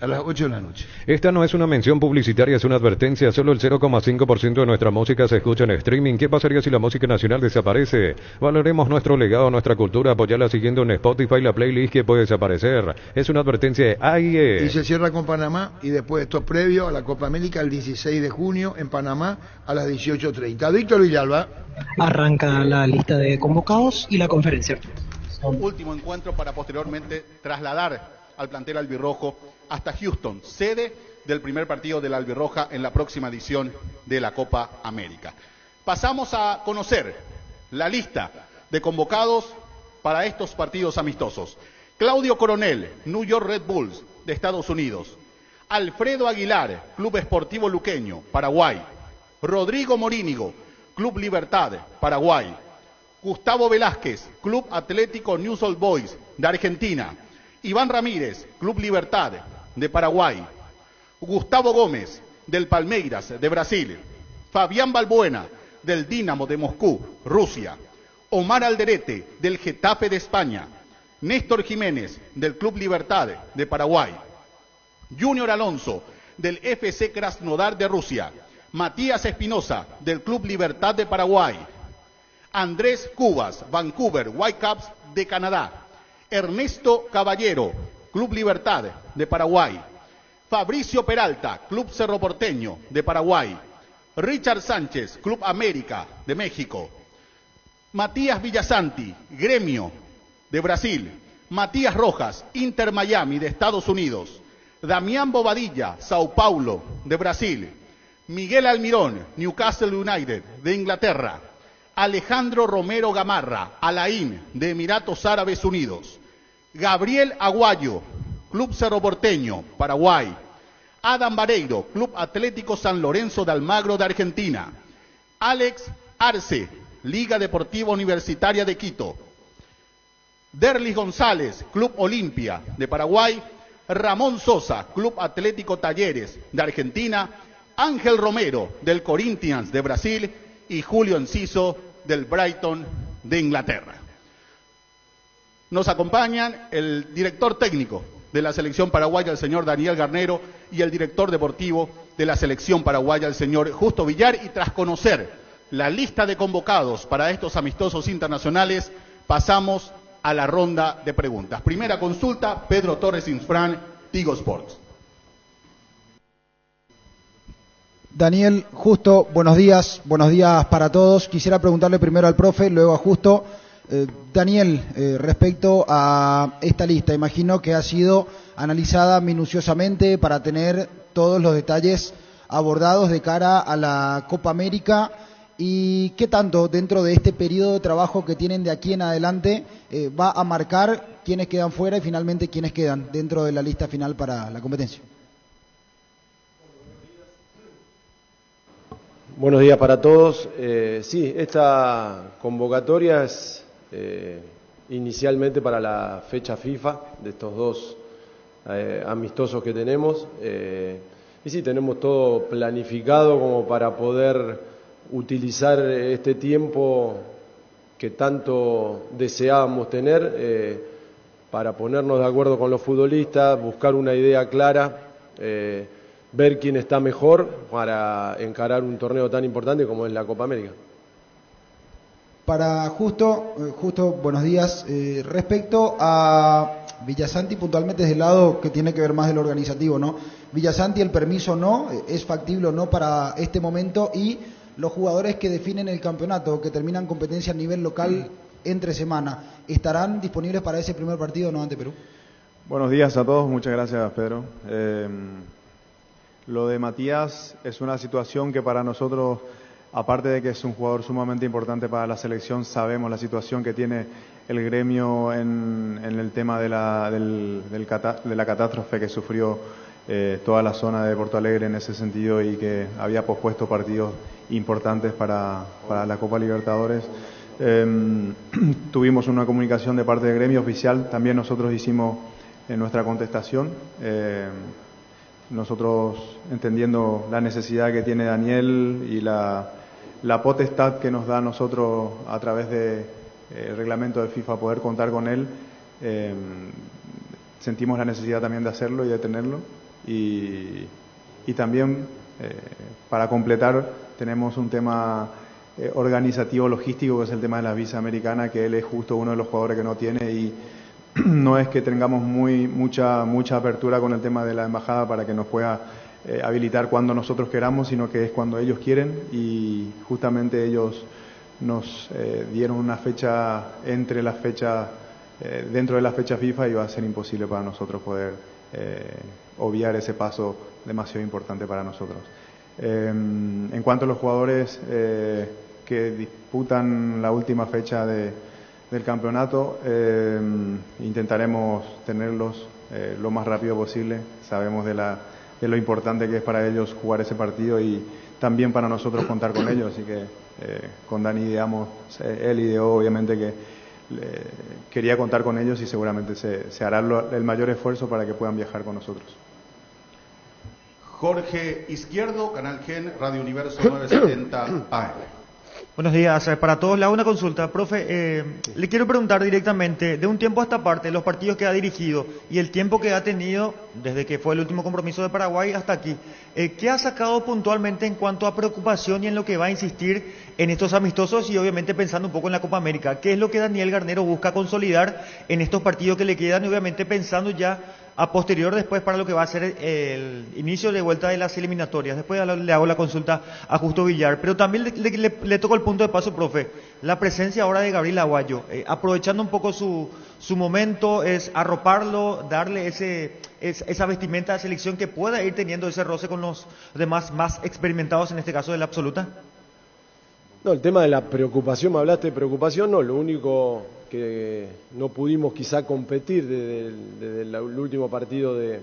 A las 8 de la noche. Esta no es una mención publicitaria, es una advertencia. Solo el 0,5% de nuestra música se escucha en streaming. ¿Qué pasaría si la música nacional desaparece? Valoremos nuestro legado, nuestra cultura, apoyarla siguiendo en Spotify la playlist que puede desaparecer. Es una advertencia de AIE. Y se cierra con Panamá y después esto es previo a la Copa América el 16 de junio en Panamá a las 18:30. Víctor Villalba. Arranca la lista de convocados y la conferencia. Último encuentro para posteriormente trasladar al plantel albirrojo hasta Houston, sede del primer partido de la albirroja en la próxima edición de la Copa América. Pasamos a conocer la lista de convocados para estos partidos amistosos. Claudio Coronel, New York Red Bulls de Estados Unidos. Alfredo Aguilar, Club Esportivo Luqueño, Paraguay. Rodrigo Morínigo, Club Libertad, Paraguay. Gustavo Velázquez, Club Atlético News Old Boys de Argentina. Iván Ramírez, Club Libertad de Paraguay. Gustavo Gómez, del Palmeiras de Brasil. Fabián Balbuena, del Dinamo de Moscú, Rusia. Omar Alderete, del Getafe de España. Néstor Jiménez, del Club Libertad de Paraguay. Junior Alonso, del FC Krasnodar de Rusia. Matías Espinosa, del Club Libertad de Paraguay. Andrés Cubas, Vancouver Whitecaps de Canadá. Ernesto Caballero, Club Libertad de Paraguay. Fabricio Peralta, Club Cerro Porteño de Paraguay. Richard Sánchez, Club América de México. Matías Villasanti, Gremio de Brasil. Matías Rojas, Inter Miami de Estados Unidos. Damián Bobadilla, Sao Paulo de Brasil. Miguel Almirón, Newcastle United de Inglaterra. Alejandro Romero Gamarra, Alain de Emiratos Árabes Unidos. Gabriel Aguayo, Club Cerro Porteño, Paraguay. Adam Vareiro, Club Atlético San Lorenzo de Almagro de Argentina. Alex Arce, Liga Deportiva Universitaria de Quito. Derlis González, Club Olimpia de Paraguay. Ramón Sosa, Club Atlético Talleres de Argentina. Ángel Romero, del Corinthians de Brasil. Y Julio Enciso, del Brighton de Inglaterra. Nos acompañan el director técnico de la selección paraguaya, el señor Daniel Garnero, y el director deportivo de la selección paraguaya, el señor Justo Villar. Y tras conocer la lista de convocados para estos amistosos internacionales, pasamos a la ronda de preguntas. Primera consulta, Pedro Torres Infran, Tigo Sports. Daniel, Justo, buenos días para todos. Quisiera preguntarle primero al profe, luego a Justo. Daniel, respecto a esta lista, imagino que ha sido analizada minuciosamente para tener todos los detalles abordados de cara a la Copa América. ¿Y qué tanto dentro de este periodo de trabajo que tienen de aquí en adelante va a marcar quiénes quedan fuera y finalmente quiénes quedan dentro de la lista final para la competencia? Buenos días para todos. Sí, esta convocatoria es inicialmente para la fecha FIFA de estos dos amistosos que tenemos. Y sí, tenemos todo planificado como para poder utilizar este tiempo que tanto deseábamos tener para ponernos de acuerdo con los futbolistas, buscar una idea clara, ver quién está mejor para encarar un torneo tan importante como es la Copa América. Para Justo, buenos días. Respecto a Villasanti, puntualmente desde el lado que tiene que ver más del organizativo, ¿no? Villasanti, el permiso no, es factible o no para este momento, y los jugadores que definen el campeonato, que terminan competencia a nivel local entre semana, ¿estarán disponibles para ese primer partido no ante Perú? Buenos días a todos, muchas gracias, Pedro. Lo de Matías es una situación que para nosotros, aparte de que es un jugador sumamente importante para la selección, sabemos la situación que tiene el gremio en el tema de la catástrofe que sufrió toda la zona de Porto Alegre en ese sentido, y que había pospuesto partidos importantes para la Copa Libertadores. Tuvimos una comunicación de parte del gremio oficial, también nosotros hicimos nuestra contestación. Nosotros, entendiendo la necesidad que tiene Daniel y la potestad que nos da a nosotros a través del reglamento de FIFA poder contar con él, sentimos la necesidad también de hacerlo y de tenerlo. Y también, para completar, tenemos un tema organizativo, logístico, que es el tema de la visa americana, que él es justo uno de los jugadores que no tiene, y no es que tengamos mucha apertura con el tema de la embajada para que nos pueda habilitar cuando nosotros queramos, sino que es cuando ellos quieren, y justamente ellos nos dieron una fecha entre las fechas, dentro de la fecha FIFA, y va a ser imposible para nosotros poder obviar ese paso demasiado importante para nosotros. En cuanto a los jugadores que disputan la última fecha del campeonato, intentaremos tenerlos lo más rápido posible. Sabemos de lo importante que es para ellos jugar ese partido, y también para nosotros contar con ellos, así que con Dani ideamos, él ideó obviamente que quería contar con ellos, y seguramente se hará el mayor esfuerzo para que puedan viajar con nosotros. Jorge Izquierdo, Canal Gen, Radio Universo 970 AM. Buenos días, para todos. Le hago una consulta. Profe, le quiero preguntar directamente, de un tiempo a esta parte, los partidos que ha dirigido y el tiempo que ha tenido, desde que fue el último compromiso de Paraguay hasta aquí, ¿qué ha sacado puntualmente en cuanto a preocupación y en lo que va a insistir en estos amistosos, y obviamente pensando un poco en la Copa América? ¿Qué es lo que Daniel Garnero busca consolidar en estos partidos que le quedan, y obviamente pensando ya a posterior después para lo que va a ser el inicio de vuelta de las eliminatorias? Después le hago la consulta a Justo Villar, pero también le toco el punto de paso, profe, la presencia ahora de Gabriel Aguayo, aprovechando un poco su momento, es arroparlo, darle esa vestimenta de selección que pueda ir teniendo ese roce con los demás más experimentados, en este caso de la absoluta. No, el tema de la preocupación, me hablaste de preocupación, no, lo único que no pudimos quizá competir desde el último partido de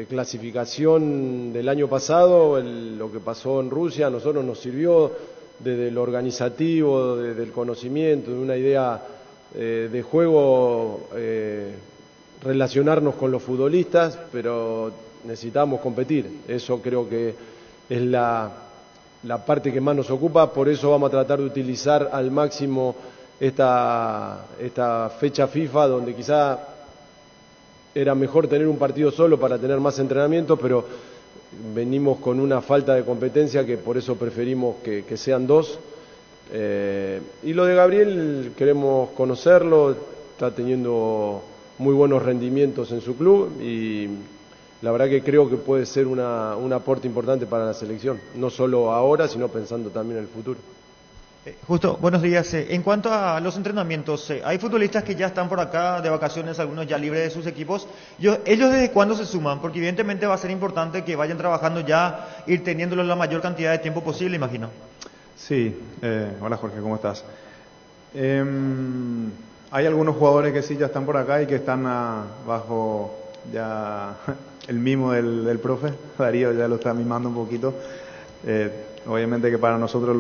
clasificación del año pasado, lo que pasó en Rusia, a nosotros nos sirvió desde lo organizativo, desde el conocimiento, de una idea de juego, relacionarnos con los futbolistas, pero necesitamos competir, eso creo que es la parte que más nos ocupa, por eso vamos a tratar de utilizar al máximo esta fecha FIFA, donde quizá era mejor tener un partido solo para tener más entrenamiento, pero venimos con una falta de competencia que por eso preferimos que sean dos. Y lo de Gabriel, queremos conocerlo, está teniendo muy buenos rendimientos en su club, y la verdad que creo que puede ser un aporte importante para la selección, no solo ahora, sino pensando también en el futuro. Justo, buenos días. En cuanto a los entrenamientos, hay futbolistas que ya están por acá de vacaciones, algunos ya libres de sus equipos. ¿Ellos desde cuándo se suman? Porque evidentemente va a ser importante que vayan trabajando ya, ir teniéndolos la mayor cantidad de tiempo posible, imagino. Sí, hola Jorge, ¿cómo estás? Hay algunos jugadores que sí ya están por acá y que están bajo ya el mimo del profe. Darío ya lo está mimando un poquito. Obviamente que para nosotros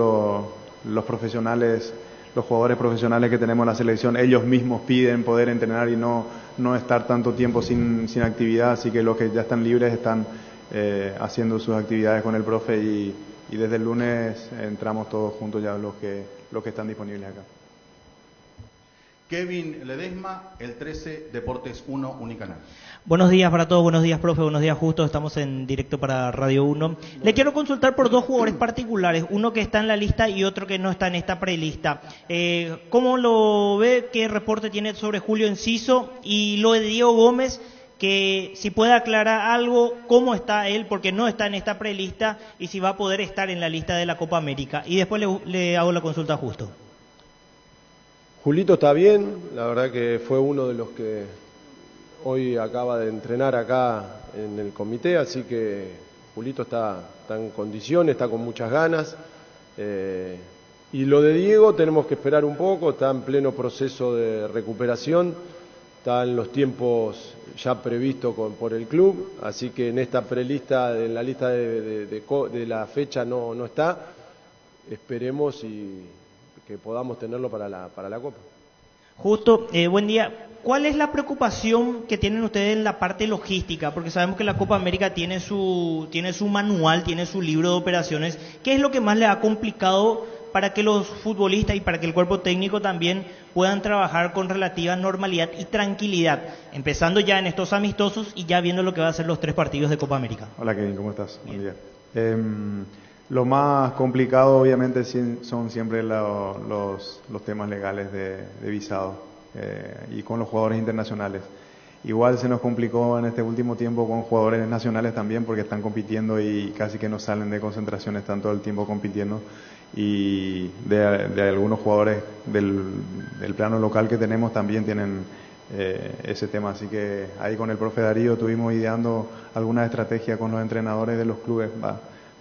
los profesionales, los jugadores profesionales que tenemos en la selección, ellos mismos piden poder entrenar y no estar tanto tiempo sin actividad, así que los que ya están libres están haciendo sus actividades con el profe, y desde el lunes entramos todos juntos ya los que están disponibles acá. Kevin Ledesma, el 13, Deportes 1, Unicanal. Buenos días para todos, buenos días, profe, buenos días, Justo. Estamos en directo para Radio 1. Le quiero consultar por dos jugadores particulares, uno que está en la lista y otro que no está en esta prelista. ¿Cómo lo ve? ¿Qué reporte tiene sobre Julio Enciso? Y lo de Diego Gómez, que si puede aclarar algo, cómo está él, porque no está en esta prelista, y si va a poder estar en la lista de la Copa América. Y después le hago la consulta a Justo. Julito está bien, la verdad que fue uno de los que hoy acaba de entrenar acá en el comité, así que Julito está en condiciones, está con muchas ganas. Y lo de Diego tenemos que esperar un poco, está en pleno proceso de recuperación, está en los tiempos ya previstos por el club, así que en esta prelista, en la lista de la fecha no está. Esperemos y que podamos tenerlo para la Copa. Justo, buen día. ¿Cuál es la preocupación que tienen ustedes en la parte logística? Porque sabemos que la Copa América tiene su manual, tiene su libro de operaciones. ¿Qué es lo que más le ha complicado para que los futbolistas y para que el cuerpo técnico también puedan trabajar con relativa normalidad y tranquilidad, empezando ya en estos amistosos y ya viendo lo que va a ser los 3 partidos de Copa América? Hola Kevin, ¿cómo estás? Buen día. Lo más complicado obviamente son siempre los temas legales de visado y con los jugadores internacionales. Igual se nos complicó en este último tiempo con jugadores nacionales también porque están compitiendo y casi que no salen de concentración, están todo el tiempo compitiendo, y de algunos jugadores del plano local que tenemos también tienen ese tema, así que ahí con el profe Darío estuvimos ideando alguna estrategia con los entrenadores de los clubes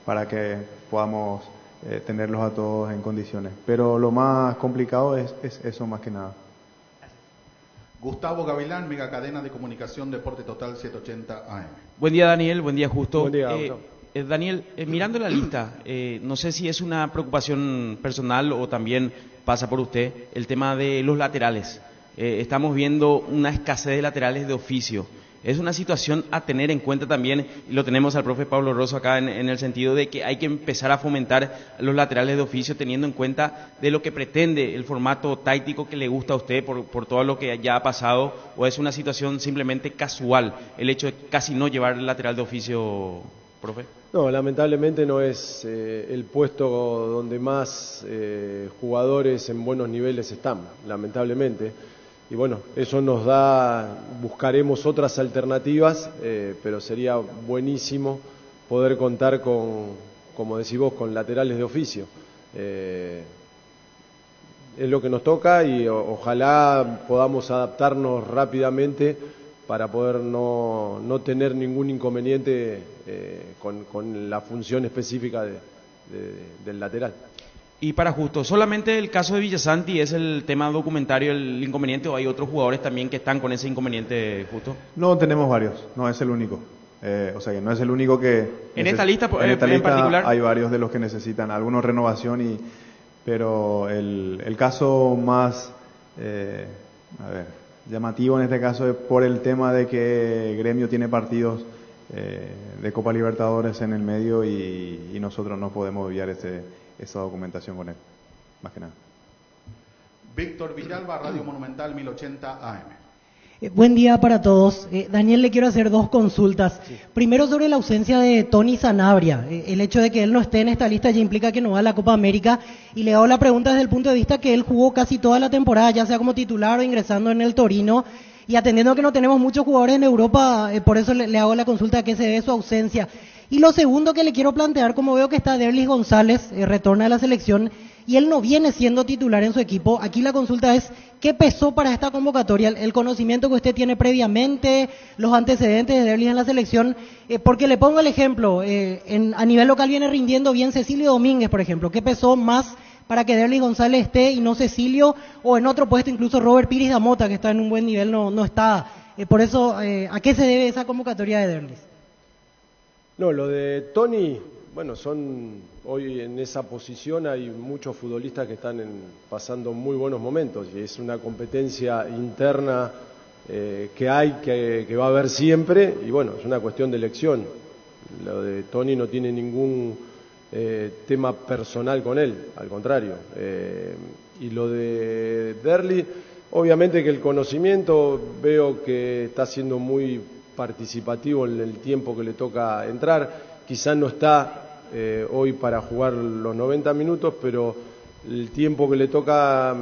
para que podamos tenerlos a todos en condiciones. Pero lo más complicado es eso más que nada. Gustavo Gavilán, Mega Cadena de Comunicación, Deporte Total 780 AM. Buen día, Daniel, buen día, Justo. Buen día, Daniel, mirando la lista, no sé si es una preocupación personal o también pasa por usted el tema de los laterales. Estamos viendo una escasez de laterales de oficio. Es una situación a tener en cuenta también, y lo tenemos al profe Pablo Rosso acá en el sentido de que hay que empezar a fomentar los laterales de oficio teniendo en cuenta de lo que pretende el formato táctico que le gusta a usted por todo lo que ya ha pasado, o es una situación simplemente casual el hecho de casi no llevar el lateral de oficio, profe. No, lamentablemente no es el puesto donde más jugadores en buenos niveles están, lamentablemente. Y bueno, eso nos buscaremos otras alternativas, pero sería buenísimo poder contar con, como decís vos, con laterales de oficio. Es lo que nos toca y ojalá podamos adaptarnos rápidamente para poder no tener ningún inconveniente con la función específica del lateral. Y para Justo, ¿solamente el caso de Villasanti es el tema documentario el inconveniente o hay otros jugadores también que están con ese inconveniente, Justo? No, tenemos varios, no es el único. O sea que no es el único que... ¿En esta lista en particular? Hay varios de los que necesitan, algunos renovación, pero el caso más llamativo en este caso es por el tema de que Gremio tiene partidos de Copa Libertadores en el medio y nosotros no podemos obviar esa documentación con él, más que nada. Víctor Villalba, Radio Monumental 1080 AM. Buen día para todos. Daniel, le quiero hacer 2 consultas. Sí. Primero, sobre la ausencia de Tony Sanabria. El hecho de que él no esté en esta lista ya implica que no va a la Copa América. Y le hago la pregunta desde el punto de vista que él jugó casi toda la temporada, ya sea como titular o ingresando en el Torino. Y atendiendo a que no tenemos muchos jugadores en Europa, por eso le hago la consulta a qué se debe su ausencia. Y lo segundo que le quiero plantear, como veo que está Derlis González, retorna a la selección, y él no viene siendo titular en su equipo, aquí la consulta es, ¿qué pesó para esta convocatoria? El conocimiento que usted tiene previamente, los antecedentes de Derlis en la selección, porque le pongo el ejemplo, a nivel local viene rindiendo bien Cecilio Domínguez, por ejemplo, ¿qué pesó más para que Derlis González esté y no Cecilio, o en otro puesto incluso Robert Pires da Mota, que está en un buen nivel, no está? Por eso, ¿a qué se debe esa convocatoria de Derlis? No, lo de Tony, bueno, hoy en esa posición hay muchos futbolistas que están pasando muy buenos momentos y es una competencia interna que va a haber siempre y bueno, es una cuestión de elección. Lo de Tony no tiene ningún tema personal con él, al contrario. Y lo de Derlis, Obviamente que el conocimiento veo que está siendo muy participativo en el tiempo que le toca entrar. Quizás no está hoy para jugar los 90 minutos, pero el tiempo que le toca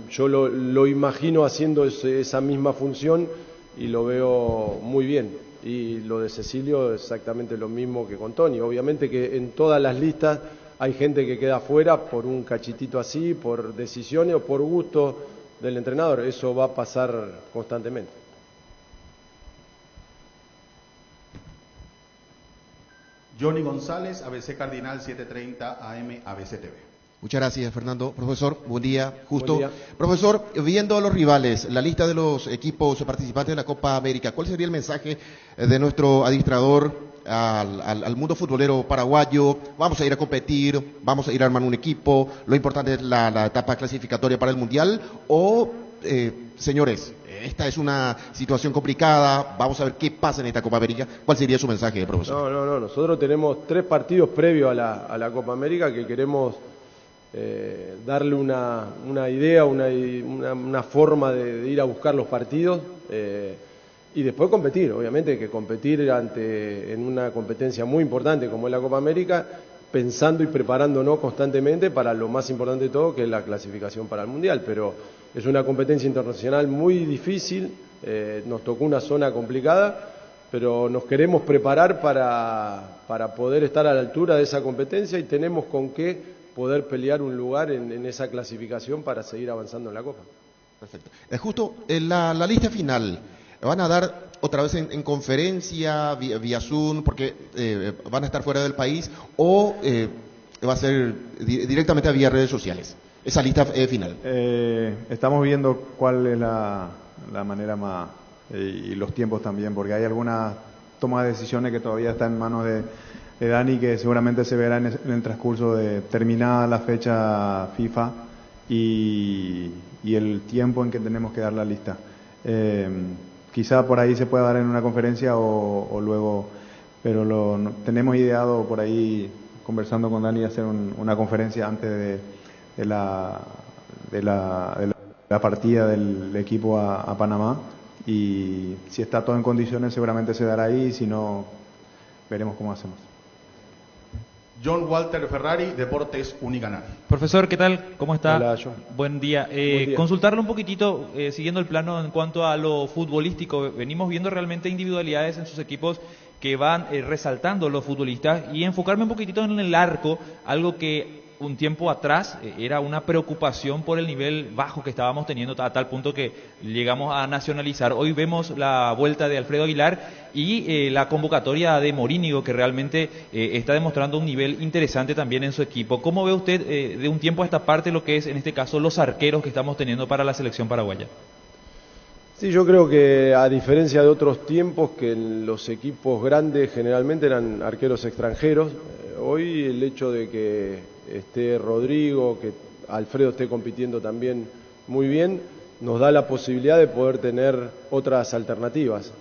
yo lo imagino haciendo esa misma función y lo veo muy bien. Y lo de Cecilio exactamente lo mismo que con Tony. Obviamente que en todas las listas hay gente que queda fuera por un cachitito así, por decisiones o por gusto del entrenador. Eso va a pasar constantemente. Johnny González, ABC Cardinal 730 AM ABC TV. Muchas gracias, Fernando. Profesor, buen día. Justo. Buen día. Profesor, viendo a los rivales, la lista de los equipos participantes de la Copa América, ¿cuál sería el mensaje de nuestro administrador al mundo futbolero paraguayo? Vamos a ir a competir, vamos a ir a armar un equipo, lo importante es la etapa clasificatoria para el Mundial, o, señores, esta es una situación complicada, vamos a ver qué pasa en esta Copa América. ¿Cuál sería su mensaje, profesor? No, nosotros tenemos 3 partidos previos a la Copa América que queremos darle una idea, una forma de ir a buscar los partidos y después competir. Obviamente que competir en una competencia muy importante como es la Copa América, pensando y preparándonos constantemente para lo más importante de todo, que es la clasificación para el Mundial. Pero es una competencia internacional muy difícil, nos tocó una zona complicada, pero nos queremos preparar para poder estar a la altura de esa competencia y tenemos con qué poder pelear un lugar en esa clasificación para seguir avanzando en la Copa. Perfecto. Justo la lista final, ¿van a dar otra vez en conferencia, vía Zoom, porque van a estar fuera del país, o va a ser directamente vía redes sociales? Esa lista final. Estamos viendo cuál es la manera más, y los tiempos también, porque hay algunas tomas de decisiones que todavía están en manos de Dani, que seguramente se verá en el transcurso de terminada la fecha FIFA y el tiempo en que tenemos que dar la lista. Quizá por ahí se pueda dar en una conferencia o luego, pero tenemos ideado por ahí, conversando con Dani, hacer una conferencia antes de la partida del equipo a Panamá, y si está todo en condiciones seguramente se dará ahí, y si no, veremos cómo hacemos. John Walter Ferrari, Deportes Unicanal. Profesor, ¿qué tal? ¿Cómo está? Hola, John. Buen día. Buen día. Consultarle un poquitito, siguiendo el plano en cuanto a lo futbolístico. Venimos viendo realmente individualidades en sus equipos que van resaltando los futbolistas, y enfocarme un poquitito en el arco, algo que un tiempo atrás era una preocupación por el nivel bajo que estábamos teniendo, a tal punto que llegamos a nacionalizar. Hoy vemos la vuelta de Alfredo Aguilar y la convocatoria de Morínigo, que realmente está demostrando un nivel interesante también en su equipo. ¿Cómo ve usted de un tiempo a esta parte lo que es, en este caso, los arqueros que estamos teniendo para la selección paraguaya? Sí, yo creo que a diferencia de otros tiempos, que en los equipos grandes generalmente eran arqueros extranjeros, hoy el hecho de que esté Rodrigo, que Alfredo esté compitiendo también muy bien, nos da la posibilidad de poder tener otras alternativas.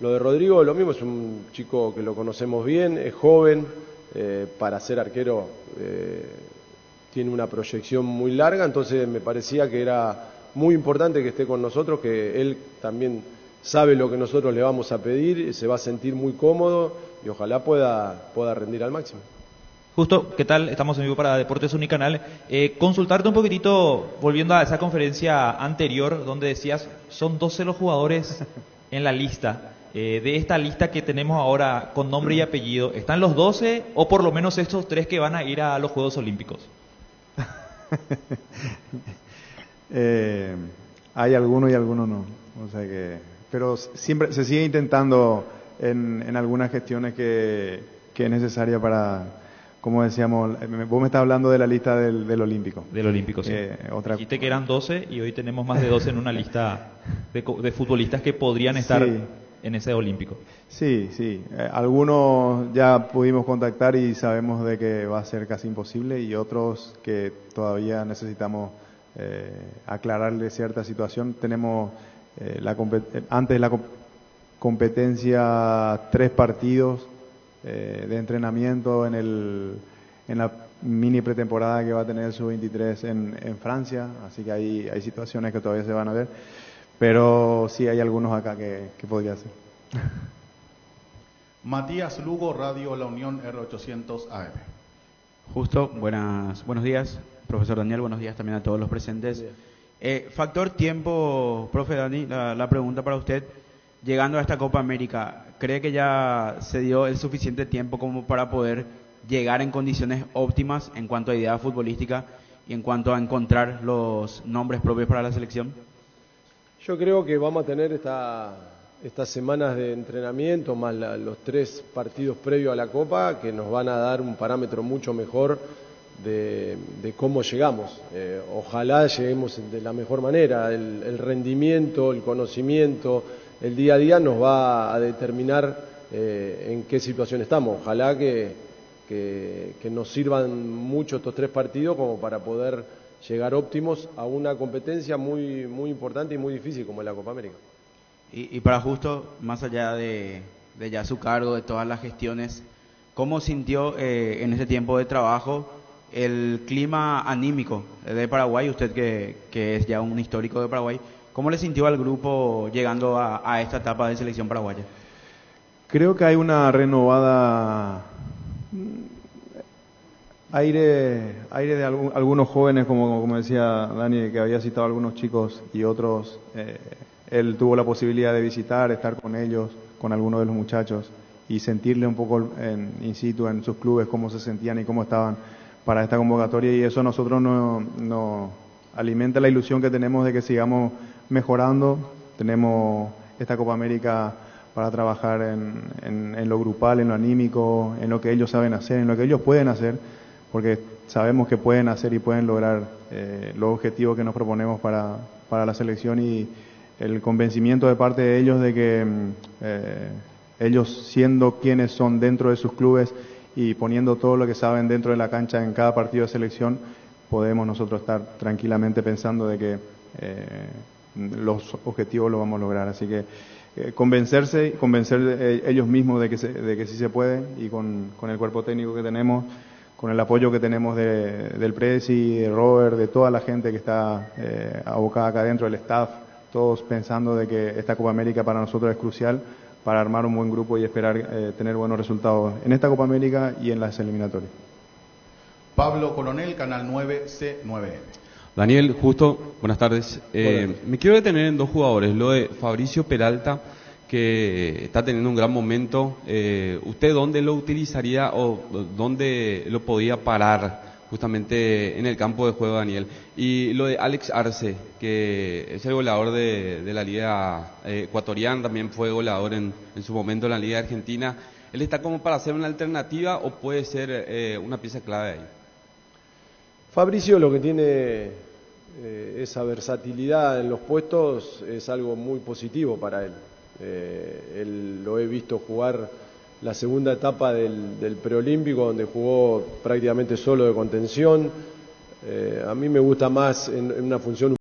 Lo de Rodrigo, lo mismo, es un chico que lo conocemos bien, es joven, para ser arquero tiene una proyección muy larga, entonces me parecía que era muy importante que esté con nosotros, que él también sabe lo que nosotros le vamos a pedir, se va a sentir muy cómodo y ojalá pueda rendir al máximo. Justo, ¿qué tal? Estamos en vivo para Deportes Unicanal. Consultarte un poquitito, volviendo a esa conferencia anterior, donde decías, son 12 los jugadores en la lista. De esta lista que tenemos ahora con nombre y apellido, ¿están los 12 o por lo menos estos 3 que van a ir a los Juegos Olímpicos? Hay algunos y algunos no. O sea pero siempre se sigue intentando en algunas gestiones que es necesaria para, como decíamos, vos me estás hablando de la lista del Olímpico. Del Olímpico, sí. Dijiste que eran 12 y hoy tenemos más de 12 en una lista de futbolistas que podrían estar en ese Olímpico. Sí. Algunos ya pudimos contactar y sabemos de que va a ser casi imposible, y otros que todavía necesitamos aclararle cierta situación. Tenemos antes de la competencia 3 partidos de entrenamiento en mini pretemporada que va a tener el sub-23 en Francia, así que hay situaciones que todavía se van a ver, pero sí hay algunos acá que podría ser. Matías Lugo, Radio La Unión, R800 AM. Justo, buenos días, profesor Daniel, buenos días también a todos los presentes. Factor tiempo, profe Dani, la pregunta para usted. Llegando a esta Copa América, ¿cree que ya se dio el suficiente tiempo como para poder llegar en condiciones óptimas en cuanto a idea futbolística y en cuanto a encontrar los nombres propios para la selección? Yo creo que vamos a tener estas semanas de entrenamiento más los 3 partidos previos a la Copa que nos van a dar un parámetro mucho mejor de cómo llegamos. Ojalá lleguemos de la mejor manera. El rendimiento, el conocimiento, el día a día nos va a determinar en qué situación estamos. Ojalá que nos sirvan mucho estos 3 partidos como para poder llegar óptimos a una competencia muy, muy importante y muy difícil como es la Copa América. Y para justo, más allá de ya su cargo, de todas las gestiones, ¿cómo sintió en ese tiempo de trabajo el clima anímico de Paraguay? Usted que es ya un histórico de Paraguay, ¿cómo le sintió al grupo llegando a esta etapa de selección paraguaya? Creo que hay una renovada aire de algunos jóvenes, como decía Dani, que había citado algunos chicos y otros. Él tuvo la posibilidad de visitar, estar con ellos, con algunos de los muchachos y sentirle un poco in situ en sus clubes cómo se sentían y cómo estaban para esta convocatoria, y eso a nosotros nos alimenta la ilusión que tenemos de que sigamos mejorando. Tenemos esta Copa América para trabajar en lo grupal, en lo anímico, en lo que ellos saben hacer, en lo que ellos pueden hacer, porque sabemos que pueden hacer y pueden lograr los objetivos que nos proponemos para la selección, y el convencimiento de parte de ellos de que ellos, siendo quienes son dentro de sus clubes y poniendo todo lo que saben dentro de la cancha en cada partido de selección, podemos nosotros estar tranquilamente pensando de que los objetivos los vamos a lograr. Así que convencer ellos mismos de que sí se puede, y con el cuerpo técnico que tenemos, con el apoyo que tenemos del Presi, de Robert, de toda la gente que está abocada acá dentro del staff, todos pensando de que esta Copa América para nosotros es crucial para armar un buen grupo y esperar tener buenos resultados en esta Copa América y en las eliminatorias. Pablo Coronel, Canal 9, C9M. Daniel, justo, buenas tardes. Me quiero detener en 2 jugadores, lo de Fabricio Peralta, que está teniendo un gran momento. ¿Usted dónde lo utilizaría o dónde lo podía parar justamente en el campo de juego, Daniel? Y lo de Alex Arce, que es el goleador de la Liga Ecuatoriana, también fue goleador en su momento en la Liga Argentina. ¿Él está como para hacer una alternativa o puede ser una pieza clave ahí? Fabricio lo que tiene esa versatilidad en los puestos es algo muy positivo para él. Él lo he visto jugar la segunda etapa del preolímpico, donde jugó prácticamente solo de contención. A mí me gusta más en una función